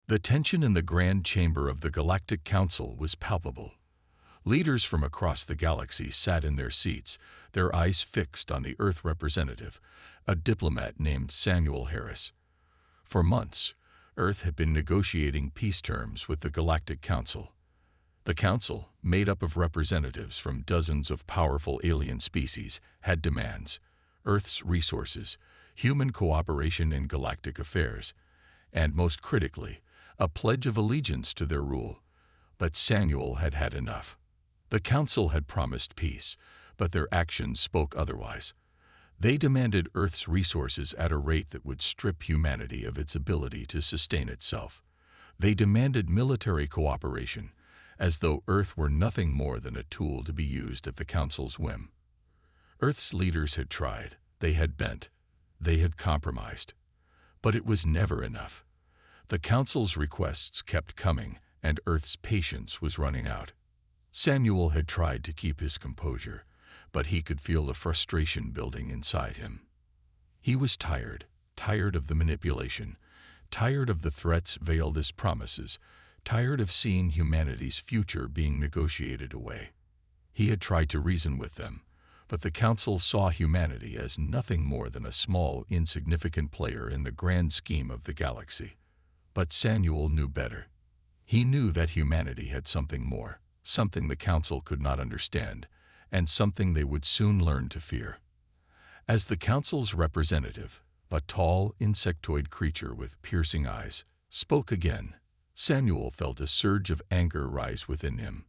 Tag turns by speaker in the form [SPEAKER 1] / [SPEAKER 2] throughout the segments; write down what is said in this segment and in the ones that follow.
[SPEAKER 1] The tension in the grand chamber of the Galactic Council was palpable. Leaders from across the galaxy sat in their seats, their eyes fixed on the Earth representative, a diplomat named Samuel Harris. For months, Earth had been negotiating peace terms with the Galactic Council. The Council, made up of representatives from dozens of powerful alien species, had demands: Earth's resources, human cooperation in galactic affairs, and, most critically, a pledge of allegiance to their rule. But Samuel had had enough. The Council had promised peace, but their actions spoke otherwise. They demanded Earth's resources at a rate that would strip humanity of its ability to sustain itself. They demanded military cooperation, as though Earth were nothing more than a tool to be used at the Council's whim. Earth's leaders had tried, they had bent, they had compromised. But it was never enough. The Council's requests kept coming, and Earth's patience was running out. Samuel had tried to keep his composure, but he could feel the frustration building inside him. He was tired of the manipulation, tired of the threats veiled as promises, tired of seeing humanity's future being negotiated away. He had tried to reason with them, but the Council saw humanity as nothing more than a small, insignificant player in the grand scheme of the galaxy. But Samuel knew better. He knew that humanity had something more, something the Council could not understand, and something they would soon learn to fear. As the Council's representative, a tall, insectoid creature with piercing eyes, spoke again, Samuel felt a surge of anger rise within him.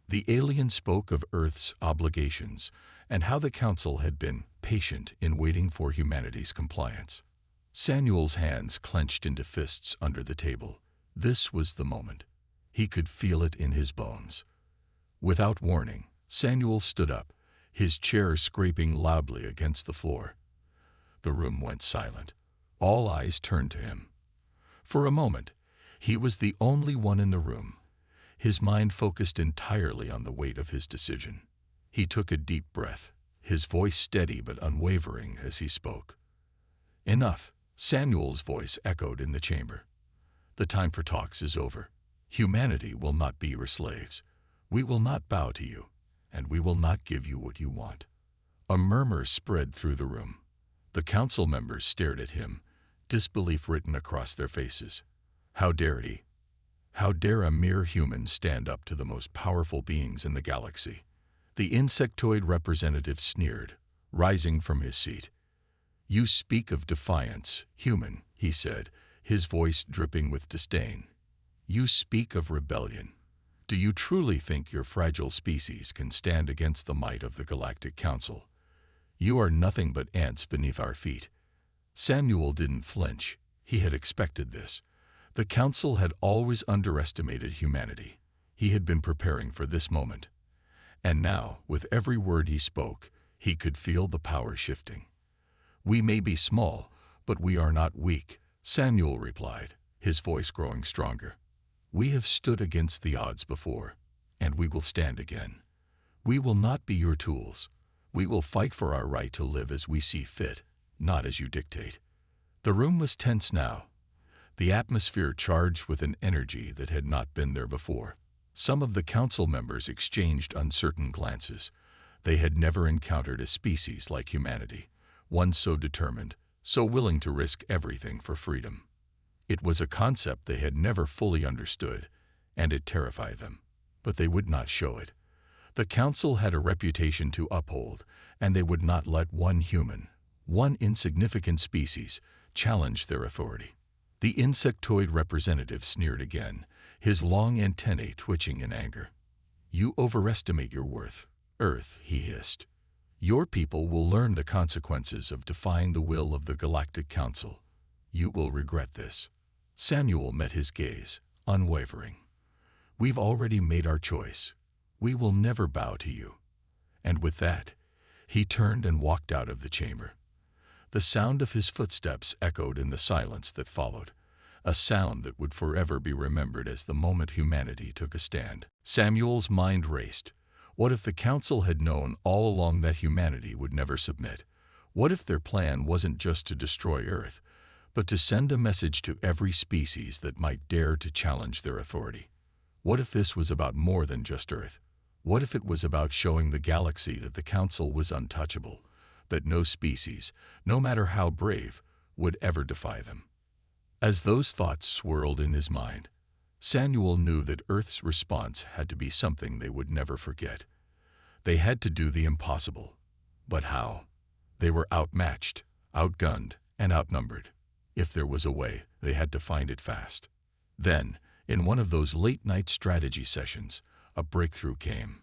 [SPEAKER 1] The alien spoke of Earth's obligations and how the Council had been patient in waiting for humanity's compliance. Samuel's hands clenched into fists under the table. This was the moment. He could feel it in his bones. Without warning, Samuel stood up, his chair scraping loudly against the floor. The room went silent. All eyes turned to him. For a moment, he was the only one in the room, his mind focused entirely on the weight of his decision. He took a deep breath, his voice steady but unwavering as he spoke. "Enough," Samuel's voice echoed in the chamber. "The time for talks is over. Humanity will not be your slaves. We will not bow to you, and we will not give you what you want." A murmur spread through the room. The Council members stared at him, disbelief written across their faces. How dare he? How dare a mere human stand up to the most powerful beings in the galaxy? The insectoid representative sneered, rising from his seat. "You speak of defiance, human," he said, his voice dripping with disdain. "You speak of rebellion. Do you truly think your fragile species can stand against the might of the Galactic Council? You are nothing but ants beneath our feet." Samuel didn't flinch. He had expected this. The Council had always underestimated humanity. He had been preparing for this moment. And now, with every word he spoke, he could feel the power shifting. "We may be small, but we are not weak," Samuel replied, his voice growing stronger. "We have stood against the odds before, and we will stand again. We will not be your tools. We will fight for our right to live as we see fit, not as you dictate." The room was tense now, the atmosphere charged with an energy that had not been there before. Some of the Council members exchanged uncertain glances. They had never encountered a species like humanity, one so determined, so willing to risk everything for freedom. It was a concept they had never fully understood, and it terrified them. But they would not show it. The Council had a reputation to uphold, and they would not let one human, one insignificant species, challenge their authority. The insectoid representative sneered again, his long antennae twitching in anger. "You overestimate your worth, Earth," he hissed. "Your people will learn the consequences of defying the will of the Galactic Council. You will regret this." Samuel met his gaze, unwavering. "We've already made our choice. We will never bow to you." And with that, he turned and walked out of the chamber. The sound of his footsteps echoed in the silence that followed, a sound that would forever be remembered as the moment humanity took a stand. Samuel's mind raced. What if the Council had known all along that humanity would never submit? What if their plan wasn't just to destroy Earth, but to send a message to every species that might dare to challenge their authority. What if this was about more than just Earth? What if it was about showing the galaxy that the Council was untouchable, that no species, no matter how brave, would ever defy them? As those thoughts swirled in his mind, Samuel knew that Earth's response had to be something they would never forget. They had to do the impossible. But how? They were outmatched, outgunned, and outnumbered. If there was a way, they had to find it fast. Then, in one of those late-night strategy sessions, a breakthrough came.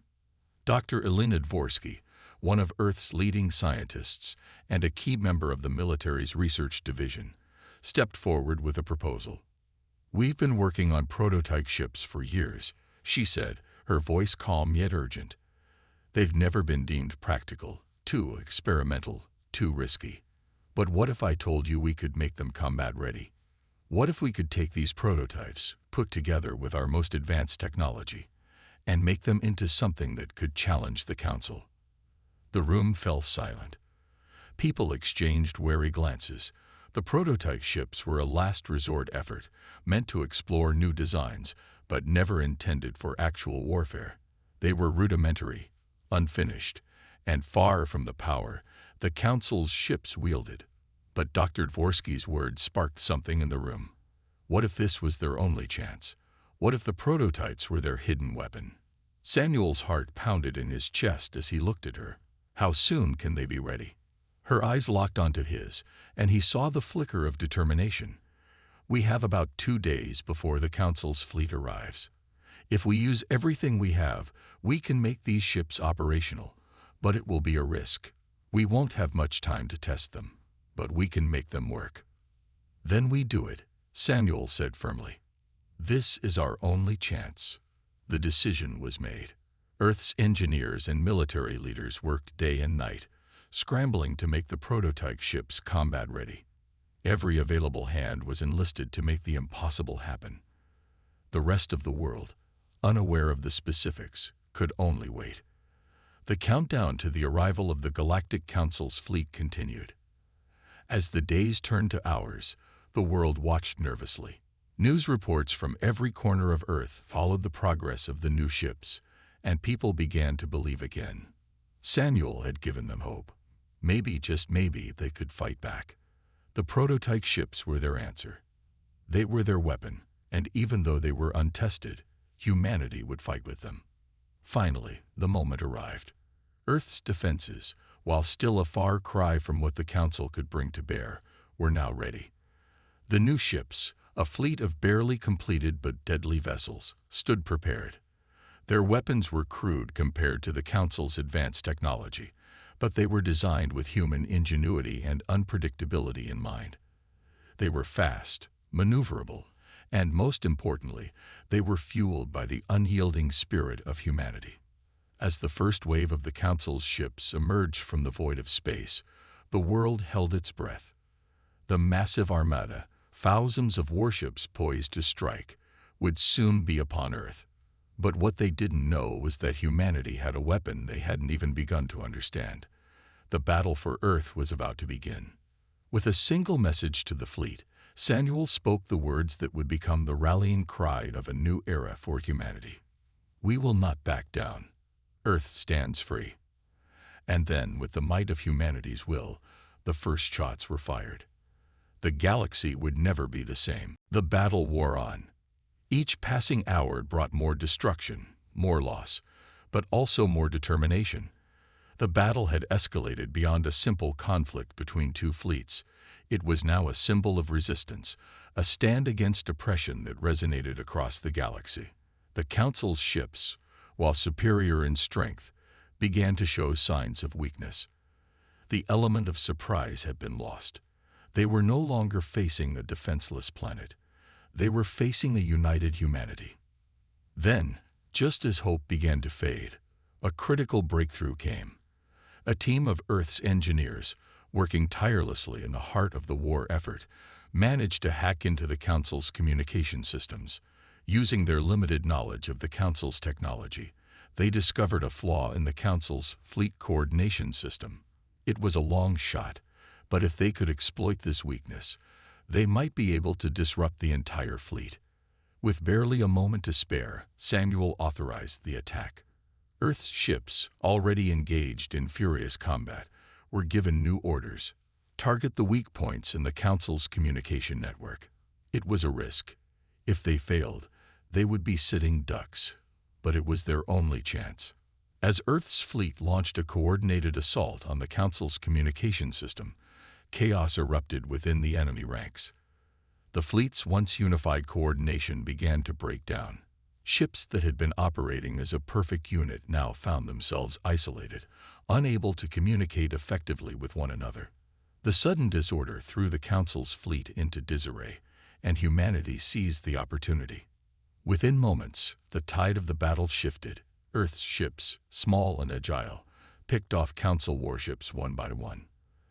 [SPEAKER 1] Dr. Elena Dvorsky, one of Earth's leading scientists and a key member of the military's research division, stepped forward with a proposal. "We've been working on prototype ships for years," she said, her voice calm yet urgent. "They've never been deemed practical, too experimental, too risky. But what if I told you we could make them combat-ready? What if we could take these prototypes, put together with our most advanced technology, and make them into something that could challenge the Council?" The room fell silent. People exchanged wary glances. The prototype ships were a last resort effort, meant to explore new designs, but never intended for actual warfare. They were rudimentary, unfinished, and far from the power the Council's ships wielded. But Dr. Dvorsky's words sparked something in the room. What if this was their only chance? What if the prototypes were their hidden weapon? Samuel's heart pounded in his chest as he looked at her. How soon can they be ready? Her eyes locked onto his, and he saw the flicker of determination. "We have about 2 days before the Council's fleet arrives. If we use everything we have, we can make these ships operational, but it will be a risk. We won't have much time to test them, but we can make them work." "Then we do it," Samuel said firmly. "This is our only chance." The decision was made. Earth's engineers and military leaders worked day and night, scrambling to make the prototype ships combat-ready. Every available hand was enlisted to make the impossible happen. The rest of the world, unaware of the specifics, could only wait. The countdown to the arrival of the Galactic Council's fleet continued. As the days turned to hours, the world watched nervously. News reports from every corner of Earth followed the progress of the new ships, and people began to believe again. Samuel had given them hope. Maybe, just maybe, they could fight back. The prototype ships were their answer. They were their weapon, and even though they were untested, humanity would fight with them. Finally, the moment arrived. Earth's defenses, while still a far cry from what the Council could bring to bear, were now ready. The new ships, a fleet of barely completed but deadly vessels, stood prepared. Their weapons were crude compared to the Council's advanced technology, but they were designed with human ingenuity and unpredictability in mind. They were fast, maneuverable, and most importantly, they were fueled by the unyielding spirit of humanity. As the first wave of the Council's ships emerged from the void of space, the world held its breath. The massive armada, thousands of warships poised to strike, would soon be upon Earth. But what they didn't know was that humanity had a weapon they hadn't even begun to understand. The battle for Earth was about to begin. With a single message to the fleet, Samuel spoke the words that would become the rallying cry of a new era for humanity. "We will not back down. Earth stands free." And then, with the might of humanity's will, the first shots were fired. The galaxy would never be the same. The battle wore on. Each passing hour brought more destruction, more loss, but also more determination. The battle had escalated beyond a simple conflict between two fleets. It was now a symbol of resistance, a stand against oppression that resonated across the galaxy. The Council's ships, while superior in strength, began to show signs of weakness. The element of surprise had been lost. They were no longer facing a defenseless planet. They were facing a united humanity. Then, just as hope began to fade, a critical breakthrough came. A team of Earth's engineers, working tirelessly in the heart of the war effort, managed to hack into the Council's communication systems. Using their limited knowledge of the Council's technology, they discovered a flaw in the Council's fleet coordination system. It was a long shot, but if they could exploit this weakness, They might be able to disrupt the entire fleet. With barely a moment to spare, Samuel authorized the attack. Earth's ships, already engaged in furious combat, were given new orders. Target the weak points in the Council's communication network. It was a risk. If they failed, they would be sitting ducks. But it was their only chance. As Earth's fleet launched a coordinated assault on the Council's communication system, chaos erupted within the enemy ranks. The fleet's once unified coordination began to break down. Ships that had been operating as a perfect unit now found themselves isolated, unable to communicate effectively with one another. The sudden disorder threw the Council's fleet into disarray, and humanity seized the opportunity. Within moments, the tide of the battle shifted. Earth's ships, small and agile, picked off Council warships one by one.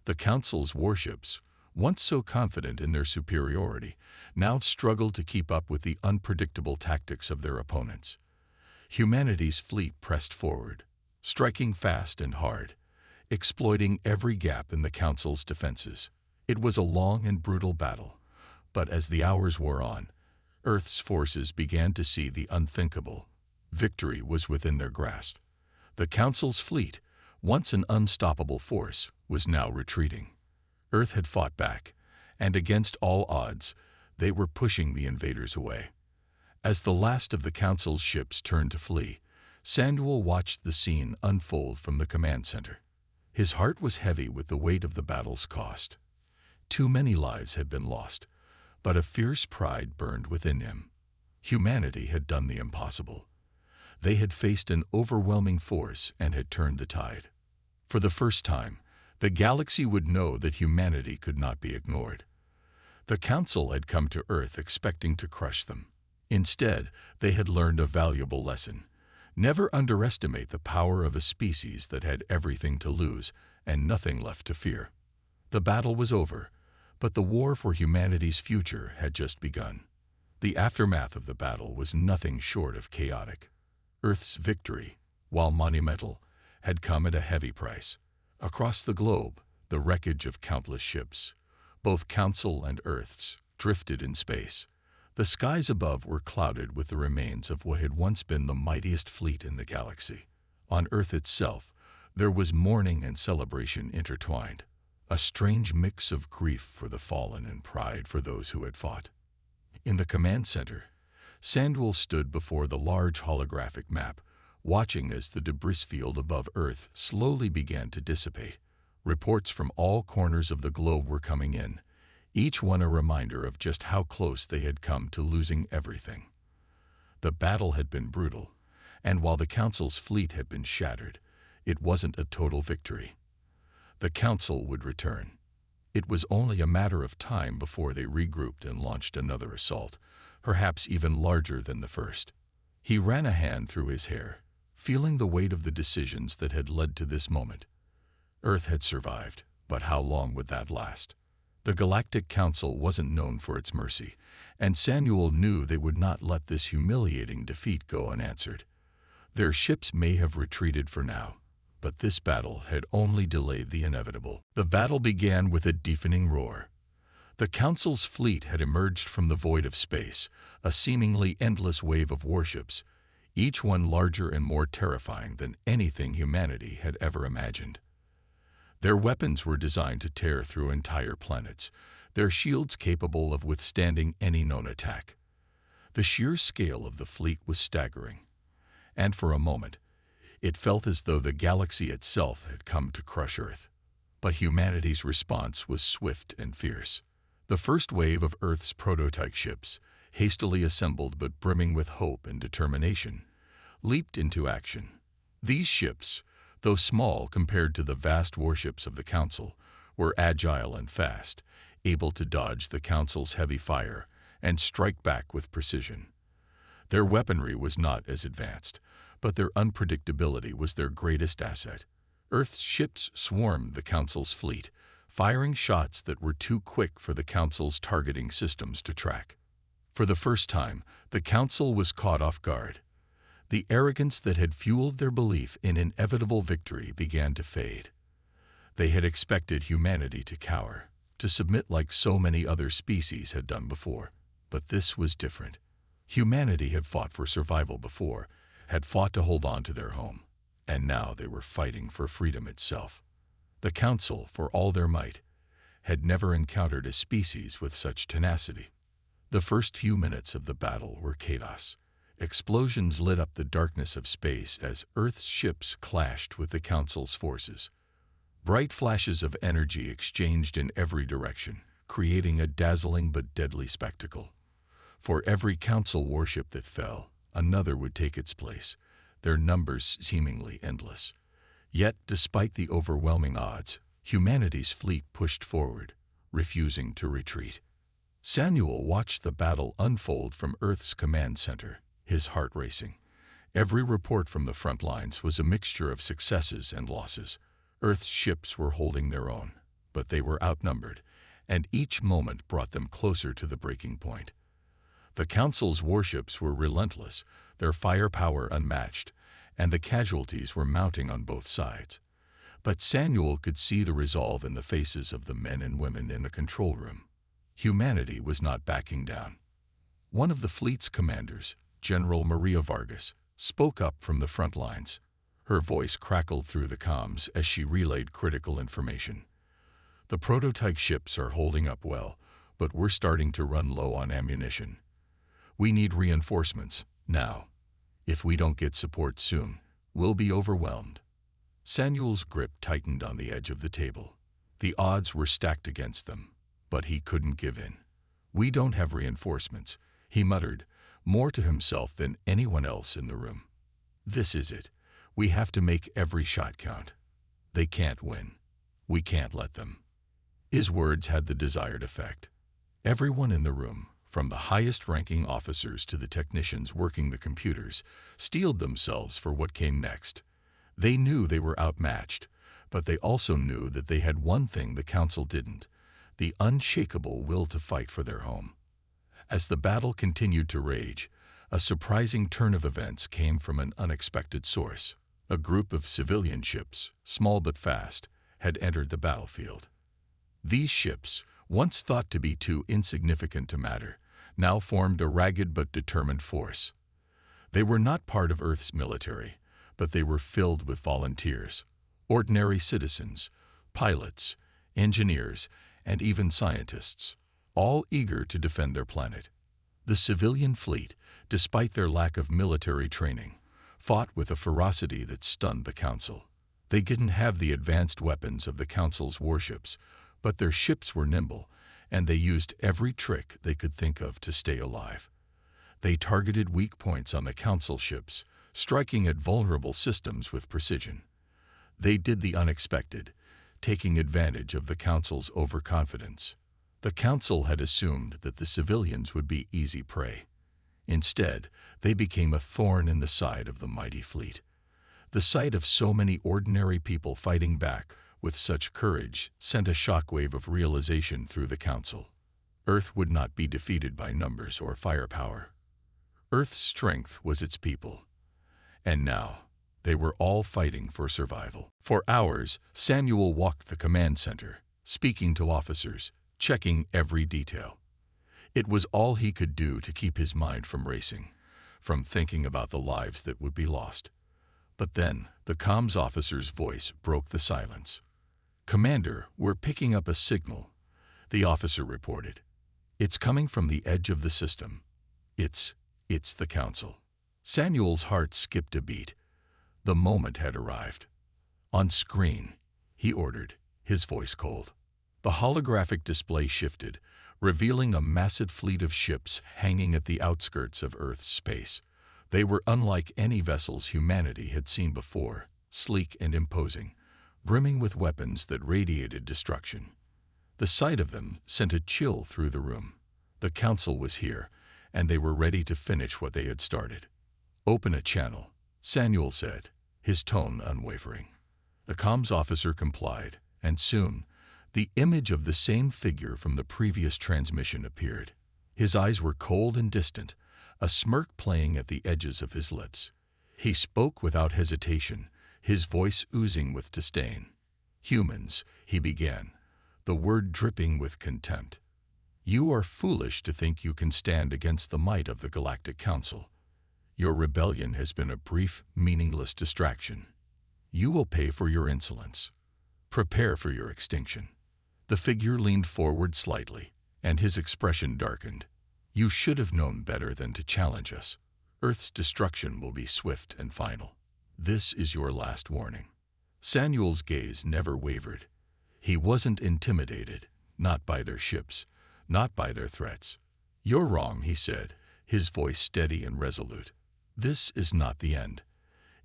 [SPEAKER 1] The Council's warships, once so confident in their superiority, now struggled to keep up with the unpredictable tactics of their opponents. Humanity's fleet pressed forward, striking fast and hard, exploiting every gap in the Council's defenses. It was a long and brutal battle, but as the hours wore on, Earth's forces began to see the unthinkable. Victory was within their grasp. The Council's fleet, once an unstoppable force, was now retreating. Earth had fought back, and against all odds, they were pushing the invaders away. As the last of the Council's ships turned to flee, Samuel watched the scene unfold from the command center. His heart was heavy with the weight of the battle's cost. Too many lives had been lost, but a fierce pride burned within him. Humanity had done the impossible. They had faced an overwhelming force and had turned the tide. For the first time, the galaxy would know that humanity could not be ignored. The Council had come to Earth expecting to crush them. Instead, they had learned a valuable lesson. Never underestimate the power of a species that had everything to lose and nothing left to fear. The battle was over, but the war for humanity's future had just begun. The aftermath of the battle was nothing short of chaotic. Earth's victory, while monumental, had come at a heavy price. Across the globe, the wreckage of countless ships, both Council and Earth's, drifted in space. The skies above were clouded with the remains of what had once been the mightiest fleet in the galaxy. On Earth itself, there was mourning and celebration intertwined, a strange mix of grief for the fallen and pride for those who had fought. In the command center, Samuel stood before the large holographic map, watching as the debris field above Earth slowly began to dissipate. Reports from all corners of the globe were coming in, each one a reminder of just how close they had come to losing everything. The battle had been brutal, and while the Council's fleet had been shattered, it wasn't a total victory. The Council would return. It was only a matter of time before they regrouped and launched another assault, perhaps even larger than the first. He ran a hand through his hair, feeling the weight of the decisions that had led to this moment. Earth had survived, but how long would that last? The Galactic Council wasn't known for its mercy, and Samuel knew they would not let this humiliating defeat go unanswered. Their ships may have retreated for now, but this battle had only delayed the inevitable. The battle began with a deafening roar. The Council's fleet had emerged from the void of space, a seemingly endless wave of warships, each one larger and more terrifying than anything humanity had ever imagined. Their weapons were designed to tear through entire planets, their shields capable of withstanding any known attack. The sheer scale of the fleet was staggering, and for a moment, it felt as though the galaxy itself had come to crush Earth. But humanity's response was swift and fierce. The first wave of Earth's prototype ships, hastily assembled but brimming with hope and determination, leaped into action. These ships, though small compared to the vast warships of the Council, were agile and fast, able to dodge the Council's heavy fire and strike back with precision. Their weaponry was not as advanced, but their unpredictability was their greatest asset. Earth's ships swarmed the Council's fleet, firing shots that were too quick for the Council's targeting systems to track. For the first time, the Council was caught off guard. The arrogance that had fueled their belief in inevitable victory began to fade. They had expected humanity to cower, to submit like so many other species had done before. But this was different. Humanity had fought for survival before, had fought to hold on to their home, and now they were fighting for freedom itself. The Council, for all their might, had never encountered a species with such tenacity. The first few minutes of the battle were chaos. Explosions lit up the darkness of space as Earth's ships clashed with the Council's forces. Bright flashes of energy exchanged in every direction, creating a dazzling but deadly spectacle. For every Council warship that fell, another would take its place, their numbers seemingly endless. Yet, despite the overwhelming odds, humanity's fleet pushed forward, refusing to retreat. Samuel watched the battle unfold from Earth's command center, his heart racing. Every report from the front lines was a mixture of successes and losses. Earth's ships were holding their own, but they were outnumbered, and each moment brought them closer to the breaking point. The Council's warships were relentless, their firepower unmatched, and the casualties were mounting on both sides. But Samuel could see the resolve in the faces of the men and women in the control room. Humanity was not backing down. One of the fleet's commanders, General Maria Vargas, spoke up from the front lines. Her voice crackled through the comms as she relayed critical information. "The prototype ships are holding up well, but we're starting to run low on ammunition. We need reinforcements, now. If we don't get support soon, we'll be overwhelmed." Samuel's grip tightened on the edge of the table. The odds were stacked against them, but he couldn't give in. "We don't have reinforcements," he muttered, more to himself than anyone else in the room. "This is it. We have to make every shot count. They can't win. We can't let them." His words had the desired effect. Everyone in the room, from the highest-ranking officers to the technicians working the computers, steeled themselves for what came next. They knew they were outmatched, but they also knew that they had one thing the Council didn't: the unshakable will to fight for their home. As the battle continued to rage, a surprising turn of events came from an unexpected source. A group of civilian ships, small but fast, had entered the battlefield. These ships, once thought to be too insignificant to matter, now formed a ragged but determined force. They were not part of Earth's military, but they were filled with volunteers, ordinary citizens, pilots, engineers, and even scientists, all eager to defend their planet. The civilian fleet, despite their lack of military training, fought with a ferocity that stunned the Council. They didn't have the advanced weapons of the Council's warships, but their ships were nimble, and they used every trick they could think of to stay alive. They targeted weak points on the Council ships, striking at vulnerable systems with precision. They did the unexpected, taking advantage of the Council's overconfidence. The Council had assumed that the civilians would be easy prey. Instead, they became a thorn in the side of the mighty fleet. The sight of so many ordinary people fighting back with such courage sent a shockwave of realization through the Council. Earth would not be defeated by numbers or firepower. Earth's strength was its people. And now, they were all fighting for survival. For hours, Samuel walked the command center, speaking to officers, checking every detail. It was all he could do to keep his mind from racing, from thinking about the lives that would be lost. But then, the comms officer's voice broke the silence. "Commander, we're picking up a signal," the officer reported. "It's coming from the edge of the system. It's the Council." Samuel's heart skipped a beat. The moment had arrived. "On screen," he ordered, his voice cold. The holographic display shifted, revealing a massive fleet of ships hanging at the outskirts of Earth's space. They were unlike any vessels humanity had seen before, sleek and imposing, brimming with weapons that radiated destruction. The sight of them sent a chill through the room. The Council was here, and they were ready to finish what they had started. "Open a channel," Samuel said, his tone unwavering. The comms officer complied, and soon, the image of the same figure from the previous transmission appeared. His eyes were cold and distant, a smirk playing at the edges of his lips. He spoke without hesitation, his voice oozing with disdain. "Humans," he began, the word dripping with contempt. "You are foolish to think you can stand against the might of the Galactic Council. Your rebellion has been a brief, meaningless distraction. You will pay for your insolence. Prepare for your extinction." The figure leaned forward slightly, and his expression darkened. "You should have known better than to challenge us. Earth's destruction will be swift and final. This is your last warning." Samuel's gaze never wavered. He wasn't intimidated, not by their ships, not by their threats. "You're wrong," he said, his voice steady and resolute. "This is not the end.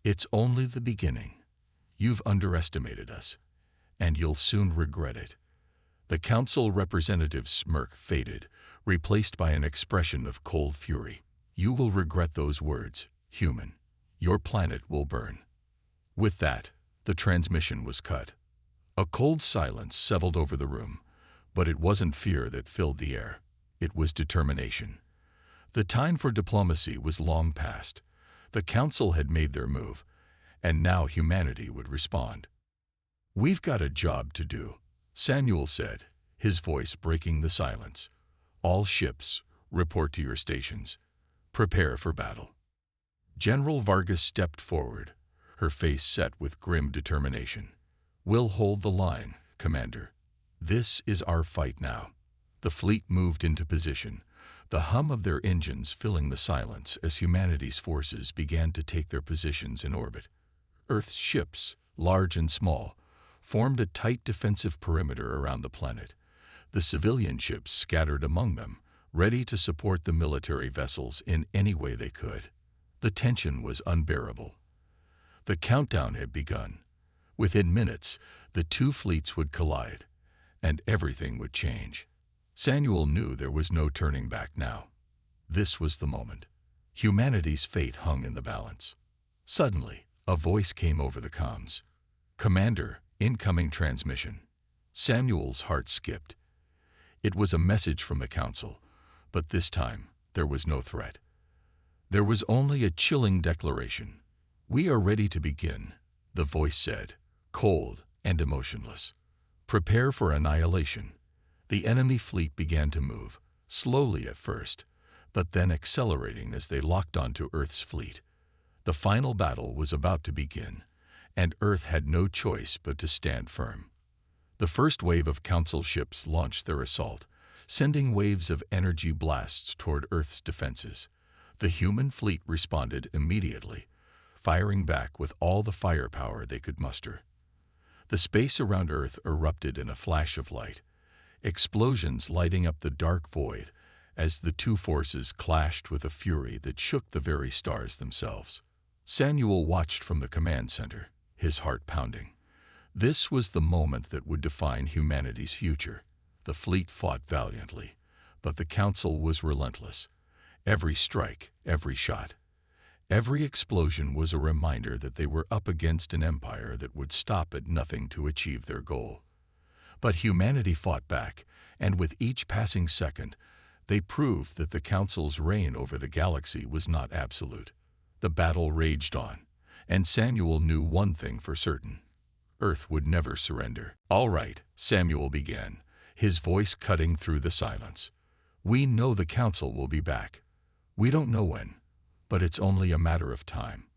[SPEAKER 1] It's only the beginning. You've underestimated us, and you'll soon regret it." The council representative's smirk faded, replaced by an expression of cold fury. "You will regret those words, human. Your planet will burn." With that, the transmission was cut. A cold silence settled over the room, but it wasn't fear that filled the air. It was determination. The time for diplomacy was long past. The council had made their move, and now humanity would respond. "We've got a job to do," Samuel said, his voice breaking the silence. "All ships, report to your stations. Prepare for battle." General Vargas stepped forward, her face set with grim determination. "We'll hold the line, Commander. This is our fight now." The fleet moved into position, the hum of their engines filling the silence as humanity's forces began to take their positions in orbit. Earth's ships, large and small, formed a tight defensive perimeter around the planet. The civilian ships scattered among them, ready to support the military vessels in any way they could. The tension was unbearable. The countdown had begun. Within minutes, the two fleets would collide, and everything would change. Samuel knew there was no turning back now. This was the moment. Humanity's fate hung in the balance. Suddenly, a voice came over the comms. "Commander, incoming transmission." Samuel's heart skipped. It was a message from the council, but this time there was no threat. There was only a chilling declaration. "We are ready to begin," the voice said, cold and emotionless. "Prepare for annihilation." The enemy fleet began to move, slowly at first, but then accelerating as they locked onto Earth's fleet. The final battle was about to begin, and Earth had no choice but to stand firm. The first wave of Council ships launched their assault, sending waves of energy blasts toward Earth's defenses. The human fleet responded immediately, firing back with all the firepower they could muster. The space around Earth erupted in a flash of light, explosions lighting up the dark void as the two forces clashed with a fury that shook the very stars themselves. Samuel watched from the command center, his heart pounding. This was the moment that would define humanity's future. The fleet fought valiantly, but the council was relentless. Every strike, every shot, every explosion was a reminder that they were up against an empire that would stop at nothing to achieve their goal. But humanity fought back, and with each passing second, they proved that the Council's reign over the galaxy was not absolute. The battle raged on, and Samuel knew one thing for certain. Earth would never surrender. "All right," Samuel began, his voice cutting through the silence. "We know the Council will be back. We don't know when, but it's only a matter of time.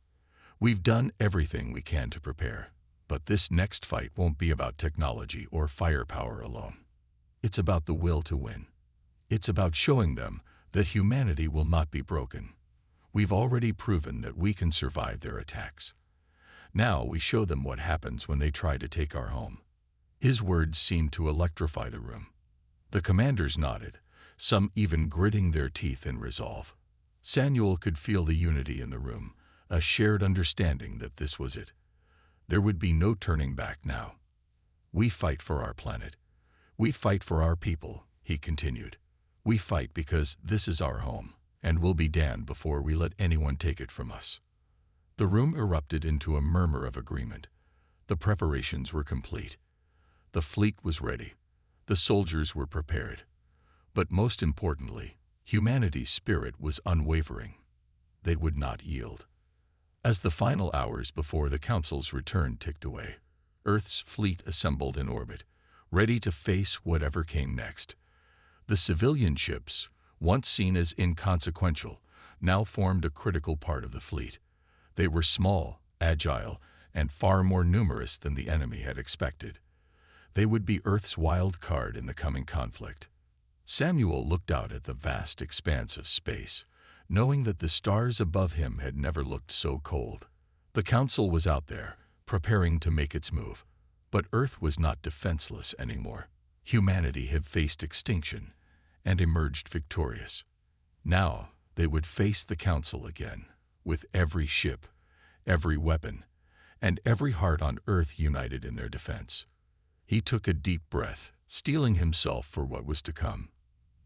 [SPEAKER 1] We've done everything we can to prepare. But this next fight won't be about technology or firepower alone. It's about the will to win. It's about showing them that humanity will not be broken. We've already proven that we can survive their attacks. Now we show them what happens when they try to take our home." His words seemed to electrify the room. The commanders nodded, some even gritting their teeth in resolve. Samuel could feel the unity in the room, a shared understanding that this was it. There would be no turning back now. "We fight for our planet. We fight for our people," he continued. "We fight because this is our home, and we'll be damned before we let anyone take it from us." The room erupted into a murmur of agreement. The preparations were complete. The fleet was ready. The soldiers were prepared. But most importantly, humanity's spirit was unwavering. They would not yield. As the final hours before the Council's return ticked away, Earth's fleet assembled in orbit, ready to face whatever came next. The civilian ships, once seen as inconsequential, now formed a critical part of the fleet. They were small, agile, and far more numerous than the enemy had expected. They would be Earth's wild card in the coming conflict. Samuel looked out at the vast expanse of space, knowing that the stars above him had never looked so cold. The Council was out there, preparing to make its move. But Earth was not defenseless anymore. Humanity had faced extinction and emerged victorious. Now they would face the Council again, with every ship, every weapon, and every heart on Earth united in their defense. He took a deep breath, steeling himself for what was to come.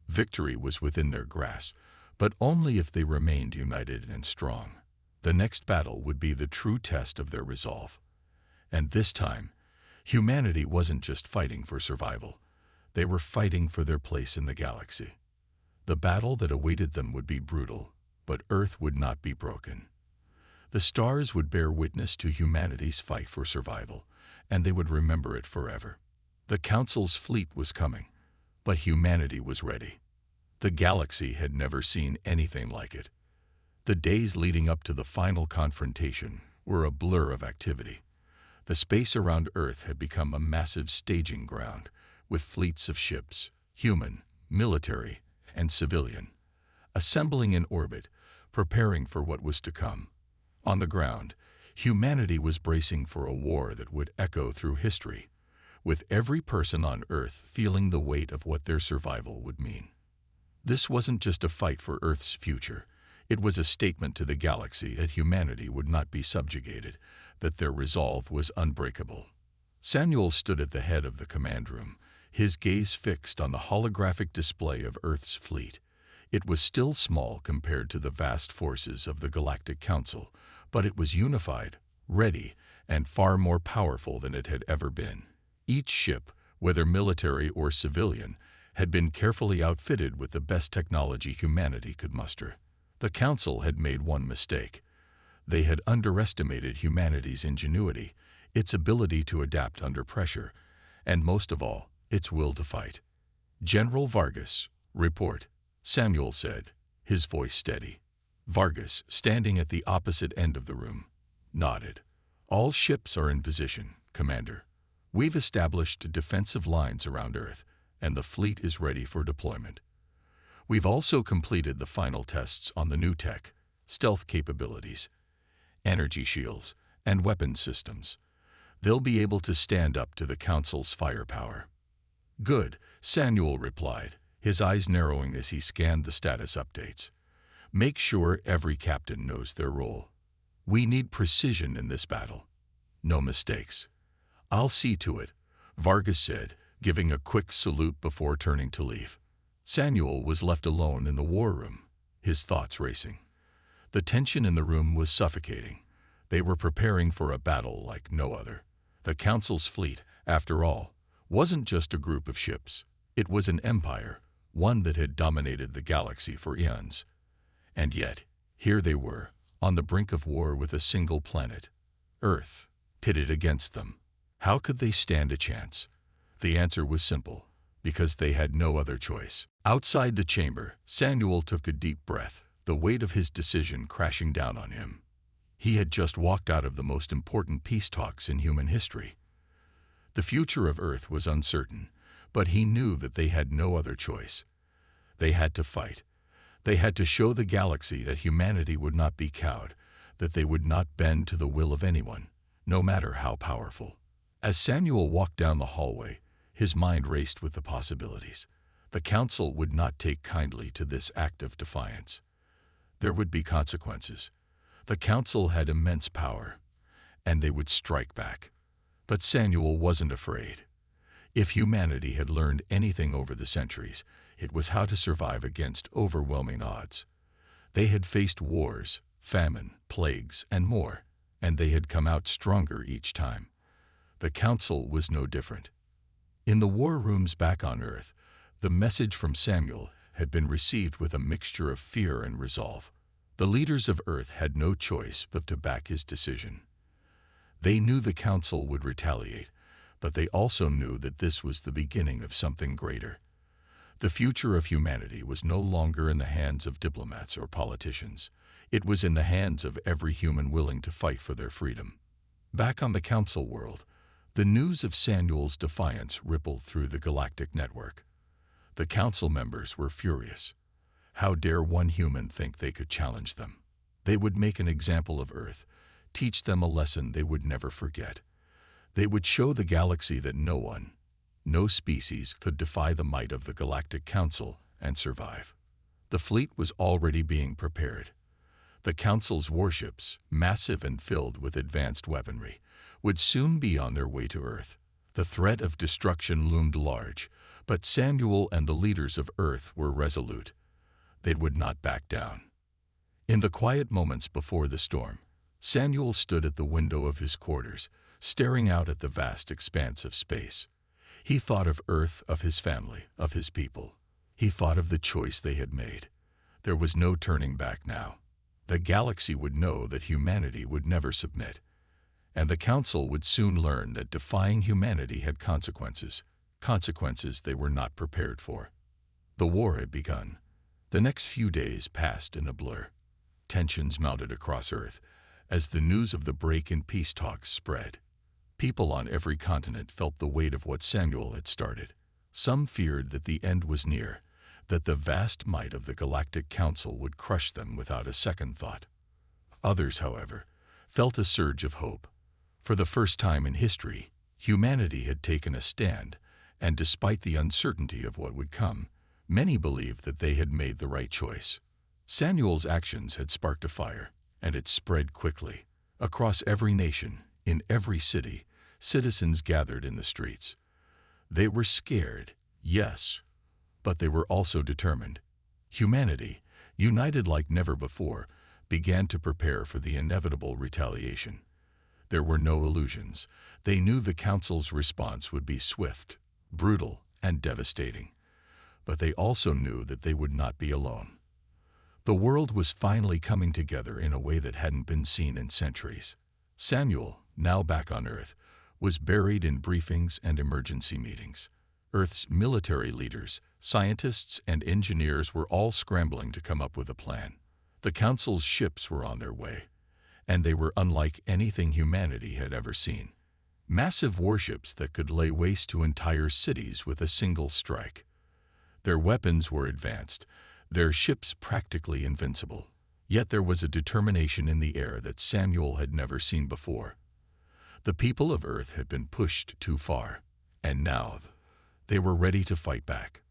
[SPEAKER 1] Victory was within their grasp, but only if they remained united and strong. The next battle would be the true test of their resolve. And this time, humanity wasn't just fighting for survival. They were fighting for their place in the galaxy. The battle that awaited them would be brutal, but Earth would not be broken. The stars would bear witness to humanity's fight for survival, and they would remember it forever. The Council's fleet was coming, but humanity was ready. The galaxy had never seen anything like it. The days leading up to the final confrontation were a blur of activity. The space around Earth had become a massive staging ground, with fleets of ships, human, military, and civilian, assembling in orbit, preparing for what was to come. On the ground, humanity was bracing for a war that would echo through history, with every person on Earth feeling the weight of what their survival would mean. This wasn't just a fight for Earth's future. It was a statement to the galaxy that humanity would not be subjugated, that their resolve was unbreakable. Samuel stood at the head of the command room, his gaze fixed on the holographic display of Earth's fleet. It was still small compared to the vast forces of the Galactic Council, but it was unified, ready, and far more powerful than it had ever been. Each ship, whether military or civilian, had been carefully outfitted with the best technology humanity could muster. The Council had made one mistake. They had underestimated humanity's ingenuity, its ability to adapt under pressure, and most of all, its will to fight. "General Vargas, report," Samuel said, his voice steady. Vargas, standing at the opposite end of the room, nodded. "All ships are in position, Commander. We've established defensive lines around Earth, and the fleet is ready for deployment. We've also completed the final tests on the new tech, stealth capabilities, energy shields, and weapons systems. They'll be able to stand up to the Council's firepower." "Good," Samuel replied, his eyes narrowing as he scanned the status updates. "Make sure every captain knows their role. We need precision in this battle. No mistakes." "I'll see to it," Vargas said, giving a quick salute before turning to leave. Samuel was left alone in the war room, his thoughts racing. The tension in the room was suffocating. They were preparing for a battle like no other. The Council's fleet, after all, wasn't just a group of ships. It was an empire, one that had dominated the galaxy for eons. And yet, here they were, on the brink of war with a single planet, Earth, pitted against them. How could they stand a chance? The answer was simple, because they had no other choice. Outside the chamber, Samuel took a deep breath, the weight of his decision crashing down on him. He had just walked out of the most important peace talks in human history. The future of Earth was uncertain, but he knew that they had no other choice. They had to fight. They had to show the galaxy that humanity would not be cowed, that they would not bend to the will of anyone, no matter how powerful. As Samuel walked down the hallway, his mind raced with the possibilities. The Council would not take kindly to this act of defiance. There would be consequences. The Council had immense power, and they would strike back. But Samuel wasn't afraid. If humanity had learned anything over the centuries, it was how to survive against overwhelming odds. They had faced wars, famine, plagues, and more, and they had come out stronger each time. The Council was no different. In the war rooms back on Earth, the message from Samuel had been received with a mixture of fear and resolve. The leaders of Earth had no choice but to back his decision. They knew the Council would retaliate, but they also knew that this was the beginning of something greater. The future of humanity was no longer in the hands of diplomats or politicians. It was in the hands of every human willing to fight for their freedom. Back on the Council world, the news of Samuel's defiance rippled through the galactic network. The Council members were furious. How dare one human think they could challenge them? They would make an example of Earth, teach them a lesson they would never forget. They would show the galaxy that no one, no species could defy the might of the Galactic Council and survive. The fleet was already being prepared. The Council's warships, massive and filled with advanced weaponry, would soon be on their way to Earth. The threat of destruction loomed large, but Samuel and the leaders of Earth were resolute. They would not back down. In the quiet moments before the storm, Samuel stood at the window of his quarters, staring out at the vast expanse of space. He thought of Earth, of his family, of his people. He thought of the choice they had made. There was no turning back now. The galaxy would know that humanity would never submit, and the Council would soon learn that defying humanity had consequences they were not prepared for. The war had begun. The next few days passed in a blur. Tensions mounted across Earth as the news of the break in peace talks spread. People on every continent felt the weight of what Samuel had started. Some feared that the end was near, that the vast might of the Galactic Council would crush them without a second thought. Others, however, felt a surge of hope. For the first time in history, humanity had taken a stand, and despite the uncertainty of what would come, many believed that they had made the right choice. Samuel's actions had sparked a fire, and it spread quickly. Across every nation, in every city, citizens gathered in the streets. They were scared, yes, but they were also determined. Humanity, united like never before, began to prepare for the inevitable retaliation. There were no illusions. They knew the Council's response would be swift, brutal, and devastating. But they also knew that they would not be alone. The world was finally coming together in a way that hadn't been seen in centuries. Samuel, now back on Earth, was buried in briefings and emergency meetings. Earth's military leaders, scientists, and engineers were all scrambling to come up with a plan. The Council's ships were on their way, and they were unlike anything humanity had ever seen. Massive warships that could lay waste to entire cities with a single strike. Their weapons were advanced, their ships practically invincible. Yet there was a determination in the air that Samuel had never seen before. The people of Earth had been pushed too far, and now they were ready to fight back.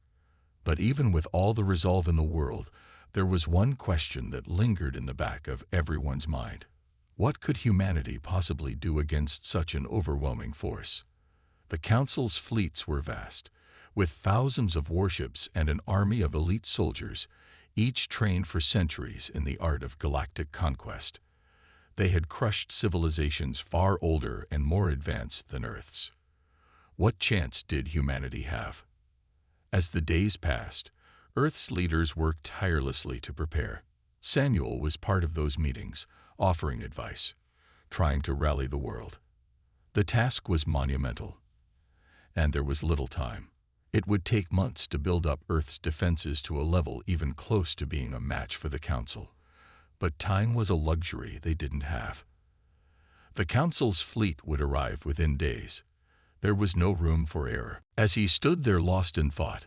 [SPEAKER 1] But even with all the resolve in the world, there was one question that lingered in the back of everyone's mind. What could humanity possibly do against such an overwhelming force? The Council's fleets were vast, with thousands of warships and an army of elite soldiers, each trained for centuries in the art of galactic conquest. They had crushed civilizations far older and more advanced than Earth's. What chance did humanity have? As the days passed, Earth's leaders worked tirelessly to prepare. Samuel was part of those meetings, offering advice, trying to rally the world. The task was monumental, and there was little time. It would take months to build up Earth's defenses to a level even close to being a match for the Council. But time was a luxury they didn't have. The Council's fleet would arrive within days. There was no room for error. As he stood there lost in thought,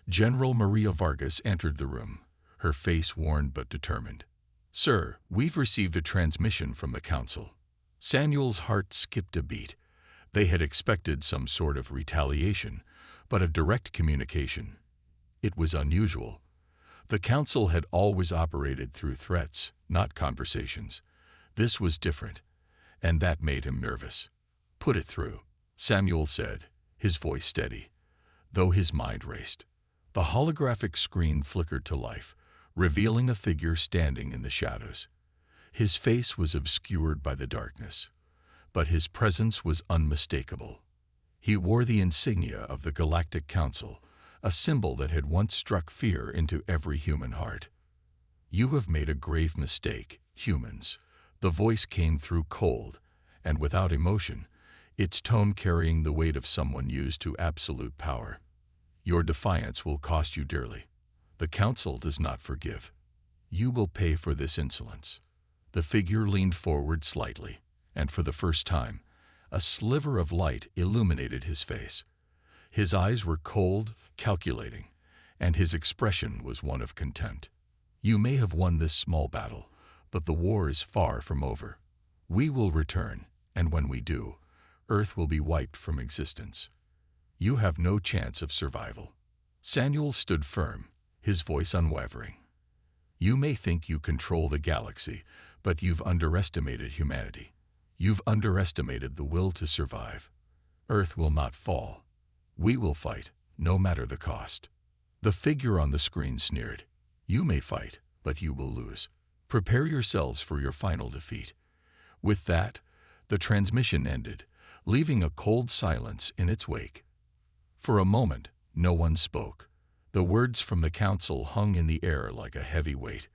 [SPEAKER 1] General Maria Vargas entered the room, her face worn but determined. "Sir, we've received a transmission from the Council." Samuel's heart skipped a beat. They had expected some sort of retaliation, but a direct communication. It was unusual. The Council had always operated through threats, not conversations. This was different, and that made him nervous. "Put it through," Samuel said, his voice steady, though his mind raced. The holographic screen flickered to life, revealing a figure standing in the shadows. His face was obscured by the darkness, but his presence was unmistakable. He wore the insignia of the Galactic Council, a symbol that had once struck fear into every human heart. "You have made a grave mistake, humans." The voice came through cold, and without emotion. its tone carrying the weight of someone used to absolute power. Your defiance will cost you dearly. The council does not forgive. You will pay for this insolence. The figure leaned forward slightly, and for the first time, a sliver of light illuminated his face. His eyes were cold, calculating, and his expression was one of contempt. You may have won this small battle, but the war is far from over. We will return, and when we do, Earth will be wiped from existence. You have no chance of survival. Samuel stood firm, his voice unwavering. You may think you control the galaxy, but you've underestimated humanity. You've underestimated the will to survive. Earth will not fall. We will fight, no matter the cost. The figure on the screen sneered. You may fight, but you will lose. Prepare yourselves for your final defeat. With that, the transmission ended, leaving a cold silence in its wake. For a moment, no one spoke. The words from the council hung in the air like a heavy weight,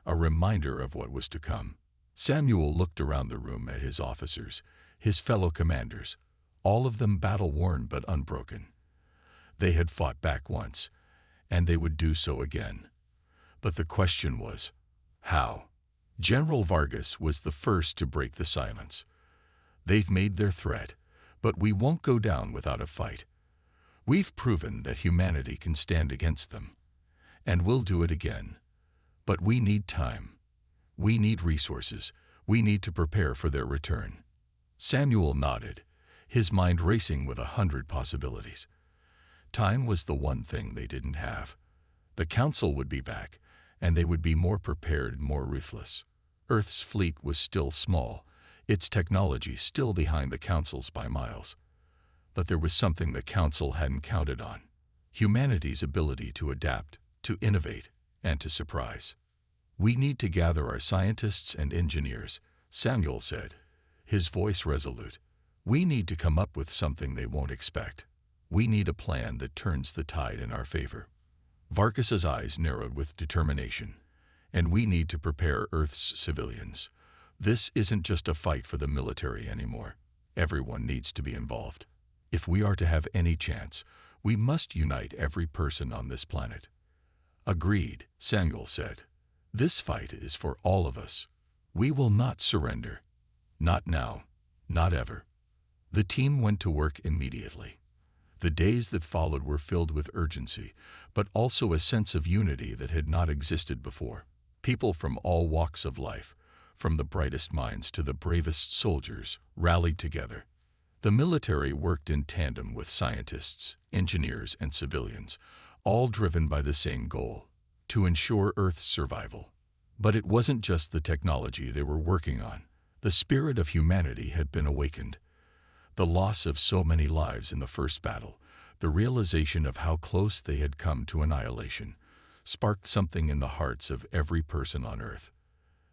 [SPEAKER 1] a reminder of what was to come. Samuel looked around the room at his officers, his fellow commanders, all of them battle-worn but unbroken. They had fought back once, and they would do so again. But the question was, how? General Vargas was the first to break the silence. They've made their threat, but we won't go down without a fight. We've proven that humanity can stand against them, and we'll do it again. But we need time. We need resources. We need to prepare for their return. Samuel nodded, his mind racing with 100 possibilities. Time was the one thing they didn't have. The council would be back, and they would be more prepared and more ruthless. Earth's fleet was still small, its technology still behind the council's by miles. But there was something the council hadn't counted on: humanity's ability to adapt, to innovate, and to surprise. We need to gather our scientists and engineers, Samuel said, his voice resolute. We need to come up with something they won't expect. We need a plan that turns the tide in our favor. Vargas's eyes narrowed with determination. And we need to prepare Earth's civilians. This isn't just a fight for the military anymore. Everyone needs to be involved. If we are to have any chance, we must unite every person on this planet. Agreed, Samuel said. This fight is for all of us. We will not surrender. Not now. Not ever. The team went to work immediately. The days that followed were filled with urgency, but also a sense of unity that had not existed before. People from all walks of life, from the brightest minds to the bravest soldiers, rallied together. The military worked in tandem with scientists, engineers, and civilians, all driven by the same goal: to ensure Earth's survival. But it wasn't just the technology they were working on. The spirit of humanity had been awakened. The loss of so many lives in the first battle, the realization of how close they had come to annihilation, sparked something in the hearts of every person on Earth.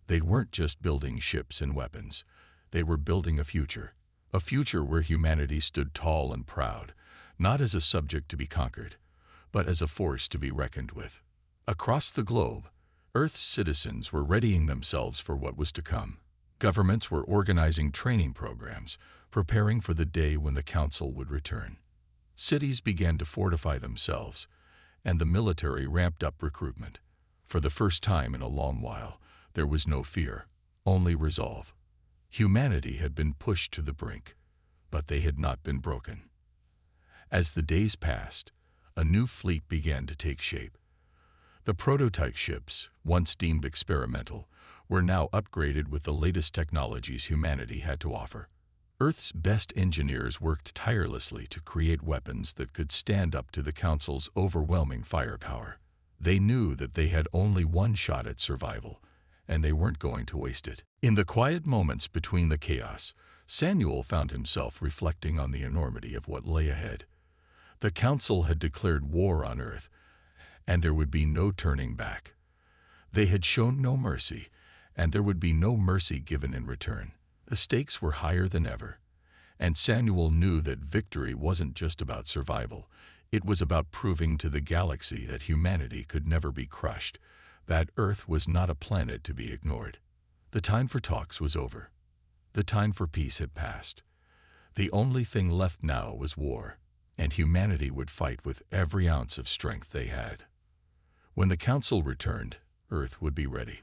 [SPEAKER 1] They weren't just building ships and weapons. They were building a future where humanity stood tall and proud, not as a subject to be conquered, but as a force to be reckoned with. Across the globe, Earth's citizens were readying themselves for what was to come. Governments were organizing training programs, preparing for the day when the council would return. Cities began to fortify themselves, and the military ramped up recruitment. For the first time in a long while, there was no fear, only resolve. Humanity had been pushed to the brink, but they had not been broken. As the days passed, a new fleet began to take shape. The prototype ships, once deemed experimental, were now upgraded with the latest technologies humanity had to offer. Earth's best engineers worked tirelessly to create weapons that could stand up to the Council's overwhelming firepower. They knew that they had only one shot at survival, and they weren't going to waste it. In the quiet moments between the chaos, Samuel found himself reflecting on the enormity of what lay ahead. The Council had declared war on Earth, and there would be no turning back. They had shown no mercy, and there would be no mercy given in return. The stakes were higher than ever, and Samuel knew that victory wasn't just about survival. It was about proving to the galaxy that humanity could never be crushed, that Earth was not a planet to be ignored. The time for talks was over. The time for peace had passed. The only thing left now was war, and humanity would fight with every ounce of strength they had. When the Council returned, Earth would be ready.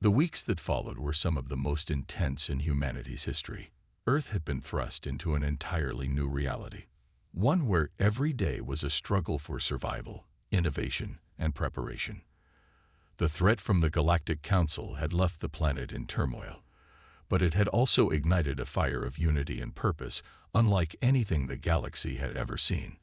[SPEAKER 1] The weeks that followed were some of the most intense in humanity's history. Earth had been thrust into an entirely new reality, one where every day was a struggle for survival, innovation, and preparation. The threat from the Galactic Council had left the planet in turmoil, but it had also ignited a fire of unity and purpose unlike anything the galaxy had ever seen.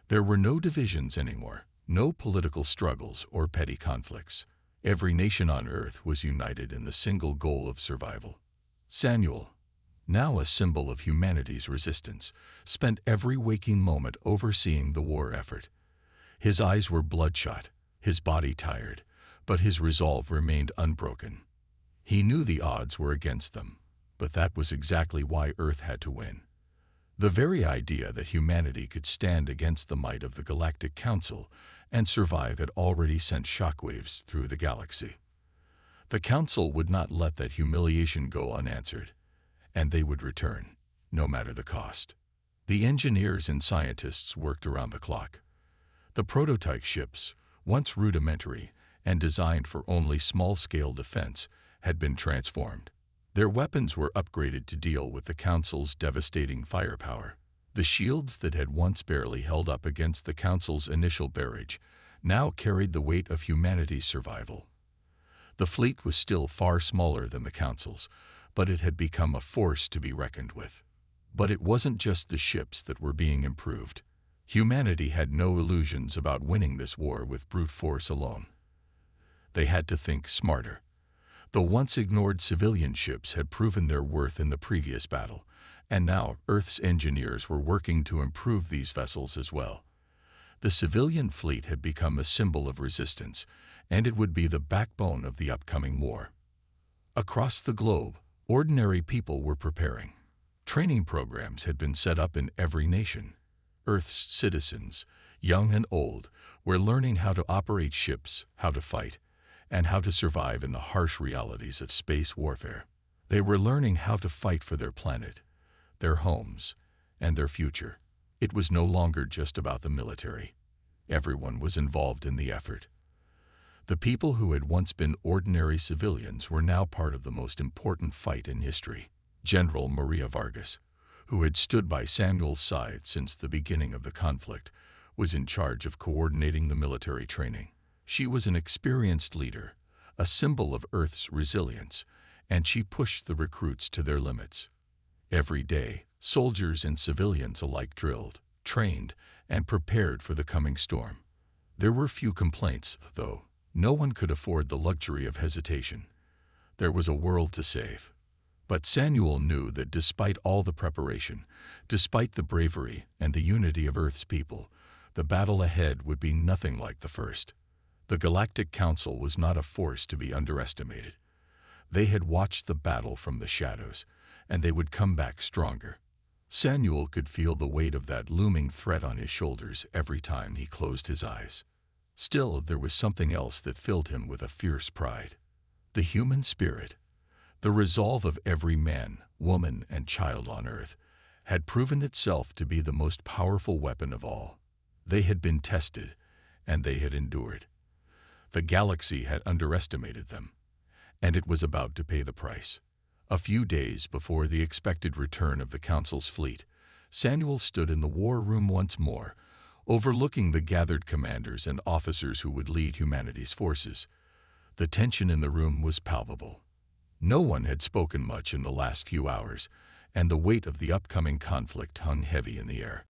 [SPEAKER 1] There were no divisions anymore, no political struggles or petty conflicts. Every nation on Earth was united in the single goal of survival. Samuel, now a symbol of humanity's resistance, spent every waking moment overseeing the war effort. His eyes were bloodshot, his body tired, but his resolve remained unbroken. He knew the odds were against them, but that was exactly why Earth had to win. The very idea that humanity could stand against the might of the Galactic Council and survive had already sent shockwaves through the galaxy. The Council would not let that humiliation go unanswered, and they would return, no matter the cost. The engineers and scientists worked around the clock. The prototype ships, once rudimentary and designed for only small-scale defense, had been transformed. Their weapons were upgraded to deal with the Council's devastating firepower. The shields that had once barely held up against the Council's initial barrage now carried the weight of humanity's survival. The fleet was still far smaller than the Council's, but it had become a force to be reckoned with. But it wasn't just the ships that were being improved. Humanity had no illusions about winning this war with brute force alone. They had to think smarter. The once ignored civilian ships had proven their worth in the previous battle, and now Earth's engineers were working to improve these vessels as well. The civilian fleet had become a symbol of resistance, and it would be the backbone of the upcoming war. Across the globe, ordinary people were preparing. Training programs had been set up in every nation. Earth's citizens, young and old, were learning how to operate ships, how to fight, and how to survive in the harsh realities of space warfare. They were learning how to fight for their planet, their homes, and their future. It was no longer just about the military. Everyone was involved in the effort. The people who had once been ordinary civilians were now part of the most important fight in history. General Maria Vargas, who had stood by Samuel's side since the beginning of the conflict, was in charge of coordinating the military training. She was an experienced leader, a symbol of Earth's resilience, and she pushed the recruits to their limits. Every day, soldiers and civilians alike drilled, trained, and prepared for the coming storm. There were few complaints, though. No one could afford the luxury of hesitation. There was a world to save. But Samuel knew that despite all the preparation, despite the bravery and the unity of Earth's people, the battle ahead would be nothing like the first. The Galactic Council was not a force to be underestimated. They had watched the battle from the shadows, and they would come back stronger. Samuel could feel the weight of that looming threat on his shoulders every time he closed his eyes. Still, there was something else that filled him with a fierce pride. The human spirit, the resolve of every man, woman, and child on Earth, had proven itself to be the most powerful weapon of all. They had been tested, and they had endured. The galaxy had underestimated them, and it was about to pay the price. A few days before the expected return of the Council's fleet, Samuel stood in the war room once more, overlooking the gathered commanders and officers who would lead humanity's forces. The tension in the room was palpable. No one had spoken much in the last few hours, and the weight of the upcoming conflict hung heavy in the air.